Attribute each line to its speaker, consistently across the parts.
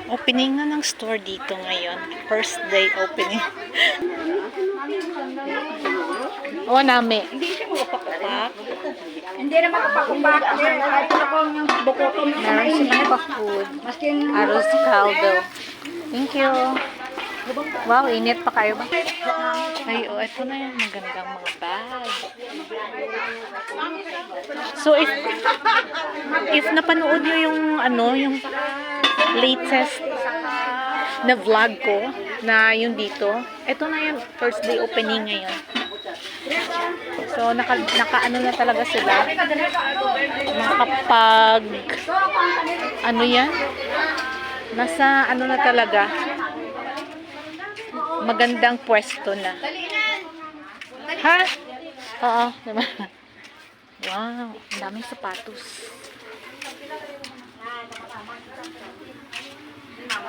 Speaker 1: Opening nga ng store dito ngayon. First day opening. O, nami.
Speaker 2: Hindi siya mapapapak. Hindi na makapakupak. Kahit ako yung bukotom na
Speaker 1: Meron silang pa-food.
Speaker 2: Maskin
Speaker 1: Arroz caldo. Thank you. Wow, init pa kayo ba? Ay, oh, ito na yung magandang mga bag. So, if napanood nyo yung, yung latest na vlog ko, na yung dito, ito na yung first day opening ngayon. So, naka-ano na talaga sila. Nakapag, ano yan? Nasa, ano na talaga, magandang pwesto na. Ha? Oo, naman. Wow, ang daming sapatos.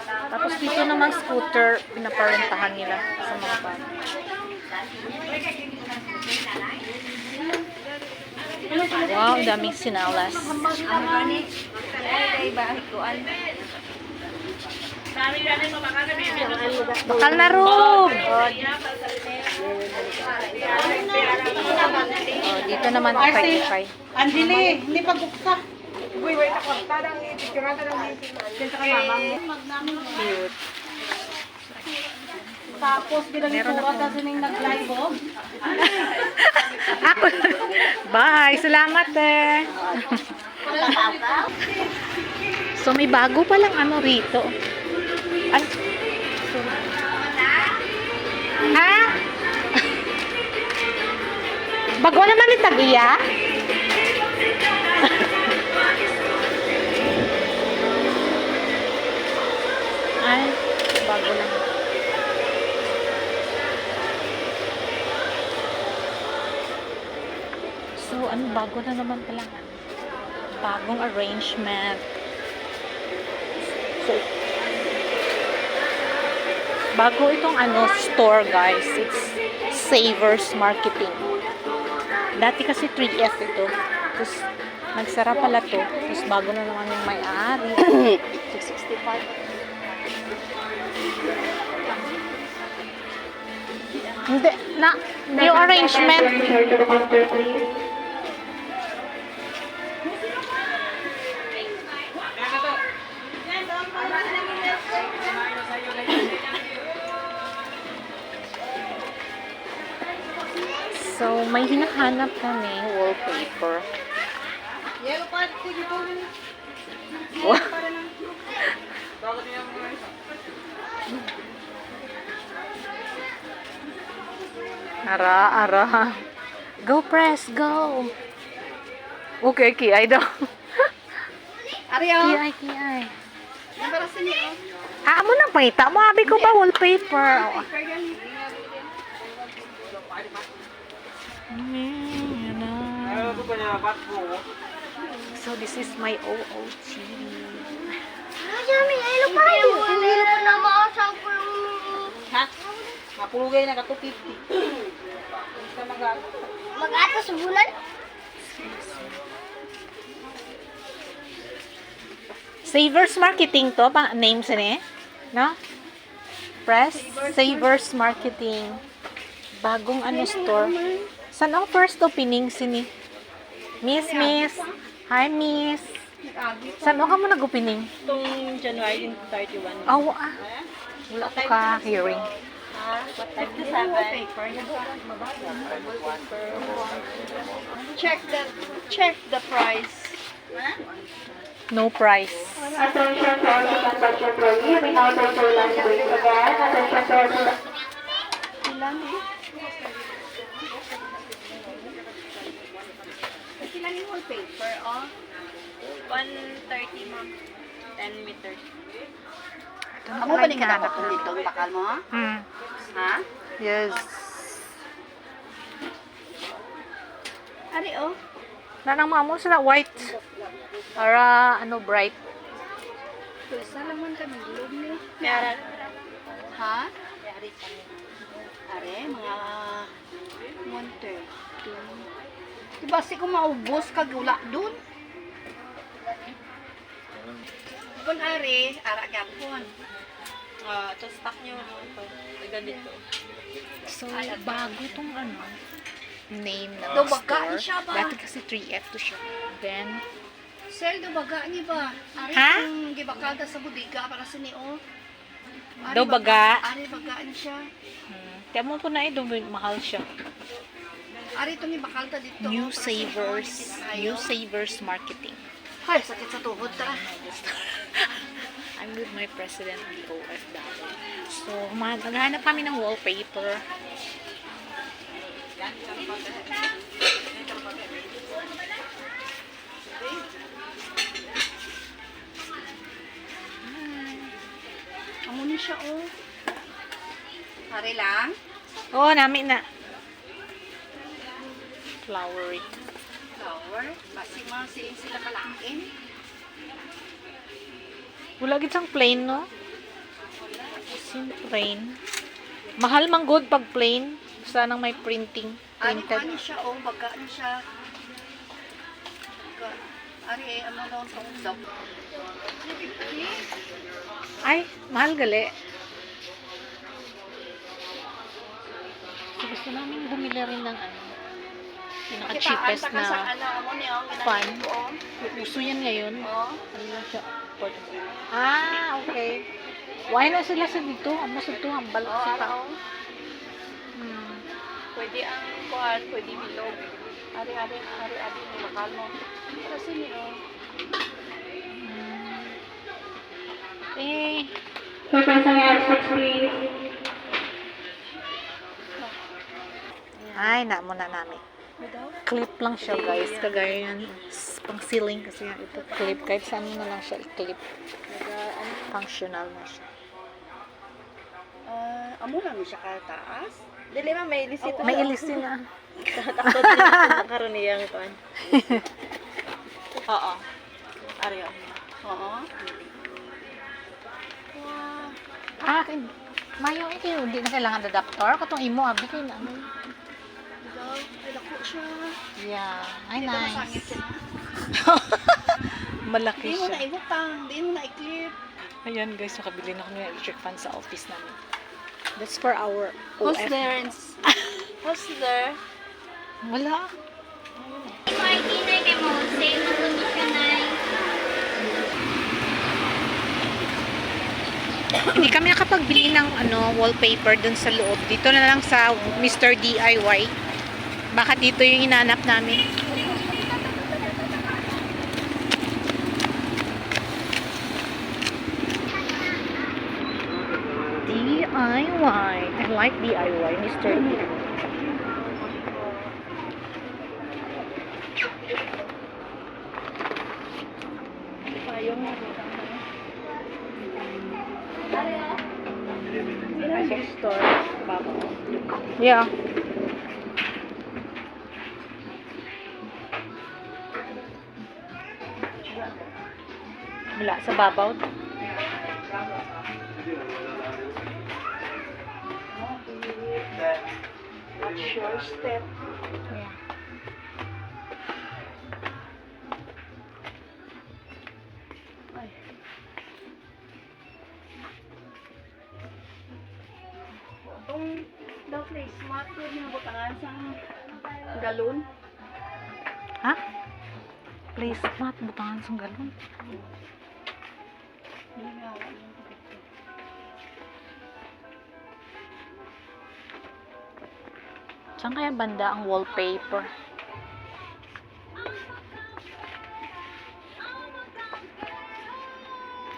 Speaker 1: Tapos dito namang scooter, pinaparentahan nila sa mga bata. Wow, ang daming sinalas. Bakal na room! Oh, dito naman ikay-ikay.
Speaker 2: Andili, hindi pagkuksa. Uy, wait ako. Tadang ni picture, tadang ni picture sa kamamang.
Speaker 1: Cute.
Speaker 2: Tapos, ginagituwa kasi nang nag-live, oh.
Speaker 1: Ako. Bye! Salamat eh! So, may bago palang ano rito. Ay. Ha? Bago naman yung tagiya? Ay, bago lang. So, bago na naman pala. Bagong arrangement. So, bago itong store guys. It's Savers Marketing. Dati kasi 3F ito. Tapos, nagsara pala to. Tapos, bago na naman yung may-ari. 665. Hindi, yung arrangement. So, may hinahanap kami wallpaper. Wow. Ara. Go press, go. Okay, kiay daw.
Speaker 2: Ariyo.
Speaker 1: Kiay.
Speaker 2: Nabarasin niyo.
Speaker 1: Mo nang pangita mo, abi ko ba wallpaper? So this is my OOT.
Speaker 2: Ha? Mapulugay na ka 250.
Speaker 3: Mag-atas sa bulan?
Speaker 1: Savers Marketing to, name sa ni? No? Press Savers Marketing. Bagong store. Saan ang first opening sini? Miss. Hi, Miss. Saan ka mo nag-opening?
Speaker 2: Itong January 31.
Speaker 1: Oh, wala ko ka hearing.
Speaker 2: 57. Check the price.
Speaker 1: No price.
Speaker 4: Attention to all dispatch employee. We now turn to lunch break again. Attention to all
Speaker 2: Ilan eh? Ilan yung wallpaper, oh? 130 ma'am. 10 meters.
Speaker 1: Ako ba yung hanap
Speaker 2: ko dito? Bakal mo? Ha?
Speaker 1: Yes.
Speaker 2: Ari, oh.
Speaker 1: Nanang mamo sila white. Para bright.
Speaker 2: Isa naman ka ng globe ni. Meron. Ha? Are, mga 130. Diba si kung maubos kag wala dun? Gapon ari, ara gapon. Ito stock nyo. Ganito.
Speaker 1: So, bago tong ano, name ng
Speaker 3: Do baga
Speaker 1: store.
Speaker 3: siya ba?
Speaker 1: Dati kasi 3F to siya. Then,
Speaker 3: Sel, do baga ni ba? Ari
Speaker 1: Ha?
Speaker 3: kung gibakalda sa budiga para sa niyo.
Speaker 1: Do baga?
Speaker 3: Ari baga ni siya.
Speaker 1: kaya mo po na mahal siya.
Speaker 3: Ari ito ni bakalda dito.
Speaker 1: New
Speaker 3: para sa
Speaker 1: Savers,
Speaker 3: inyo,
Speaker 1: New Savers Marketing.
Speaker 3: Hay, sakit sa tuhod ta.
Speaker 1: I'm with my president, the OFW. So, maghanap kami ng wallpaper.
Speaker 3: Amo ni siya oh. Ari lang.
Speaker 1: Oo, namin na. Flowery.
Speaker 3: Flower. Basi masiin sila kalain.
Speaker 1: Wala gid sang plain, no? Sin plain. Mahal man good pag plain. Sanang may printing.
Speaker 3: Ani
Speaker 1: Printed.
Speaker 3: ni siya oh, baga ni siya. Baga. Ari ano daw sa usap.
Speaker 1: Ay, mahal gali. So, gusto namin bumili rin ng ano, pinaka-cheapest na
Speaker 3: amo ni oh,
Speaker 1: fan.
Speaker 3: oh.
Speaker 1: Uso yan ngayon.
Speaker 3: Oh.
Speaker 1: Ano lang siya? Portable. Ah, okay. Why na sila sa dito? Ang masod to, ang balak
Speaker 3: Oh,
Speaker 1: sa
Speaker 3: ara
Speaker 1: tao.
Speaker 3: oh.
Speaker 1: Hmm.
Speaker 3: Pwede ang kuhan, pwede bilog. Ari-ari ni bakal mo. Para sa niyo.
Speaker 1: Eh,
Speaker 4: For pressing R6, please.
Speaker 1: ay, na muna namin. Clip lang siya, guys. Kagaya yan. Pang ceiling kasi yan. Ito clip. Kahit saan mo na lang siya i-clip. Functional na siya.
Speaker 3: Amo lang siya ka taas.
Speaker 2: Dili ma may lisito.
Speaker 1: May ilisin na.
Speaker 2: Takot din karon niyang kuan. Oo. Ari.
Speaker 3: Oo.
Speaker 1: Ah, mayo ito. Hindi na kailangan adapter. Katong imo, abi kayo na.
Speaker 3: Daw, ay dako siya.
Speaker 1: Yeah. Ay,
Speaker 3: Dito
Speaker 1: nice.
Speaker 3: masangit siya.
Speaker 1: Malaki
Speaker 3: Di mo na
Speaker 1: siya.
Speaker 3: ibutang, di mo na i-clip.
Speaker 1: Ayan, guys. Nakabili na kami ng electric fan sa office namin. That's for our
Speaker 3: Who's
Speaker 1: OF.
Speaker 3: there? Who's there?
Speaker 1: Wala. Hindi kami nakapagbili ng wallpaper dun sa loob. Dito na lang sa Mr. DIY. Baka dito yung inanap namin. DIY. I like DIY, Mr. DIY. Yeah. Wala sa babaw.
Speaker 3: Watch your step.
Speaker 1: Yeah.
Speaker 3: Itong daw place, smart food na butangan sa galon.
Speaker 1: Ha? Please, mat, butangan sa galon. Saan kaya banda ang wallpaper?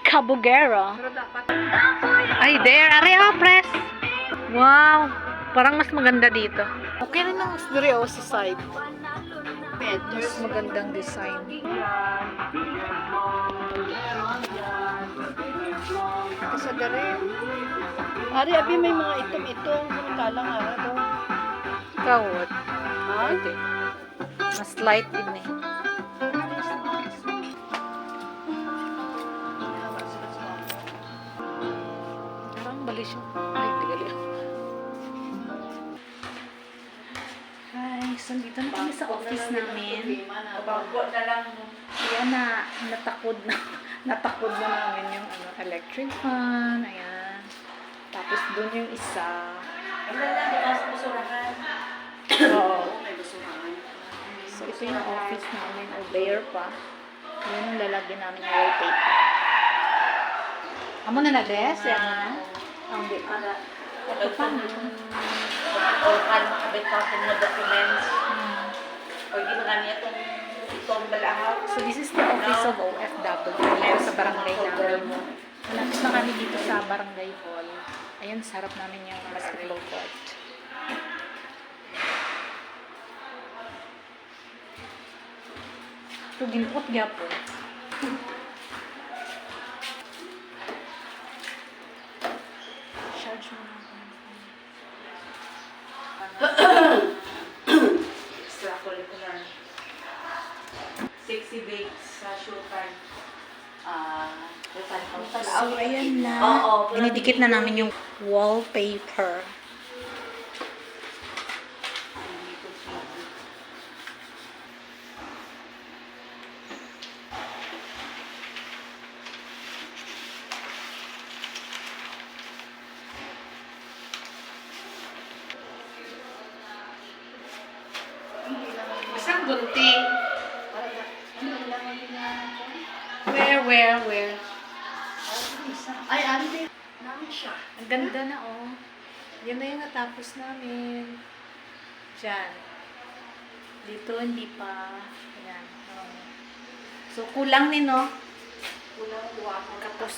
Speaker 1: Cabugera.
Speaker 3: Pero dapat
Speaker 1: Ay, there. Are, press. Wow. Parang mas maganda dito. Okay rin ang stereo sa side.
Speaker 3: better.
Speaker 1: Mas magandang design.
Speaker 3: Sa dere. Ari, abi may mga itom-itom. Kalang ara daw.
Speaker 1: Kawot.
Speaker 3: Ha?
Speaker 1: Hindi. Mas light din eh. Parang bali siya. Ay, hindi gali. Hi, so dito na kami sa office namin.
Speaker 3: Bago na lang.
Speaker 1: Kaya na natakod na. Natakod na namin yung ano, electric fan. Ayan. Tapos doon yung isa. Oo. So, ito yung office namin. O, there pa. Yun yung lalagyan namin yung wallpaper. Amo na nag-rest? Yan na? Hindi pa. Ito pa.
Speaker 3: Kan makabit pa ako ng documents. O di ba niya itong balahaw?
Speaker 1: So, this is the office of OFW. Ayan, sa barangay namin. Malapit na kami dito sa barangay hall. Ayan, sa harap namin yung basketball court. Ito, ginuot gyapon. Charge mo na ako.
Speaker 3: Extracurricular. Sexy babes sa showtime.
Speaker 1: So, ayan na.
Speaker 3: Oo,
Speaker 1: Dinidikit na namin yung wallpaper.
Speaker 2: Isang gunting. Where?
Speaker 3: Ay, ano din? Namin siya.
Speaker 1: Ang ganda na, oh. Yan na yung natapos namin. Diyan. Dito, hindi pa. Ayan. Oh. So, kulang din, no?
Speaker 3: Kulang, kuha ko.
Speaker 1: Kapos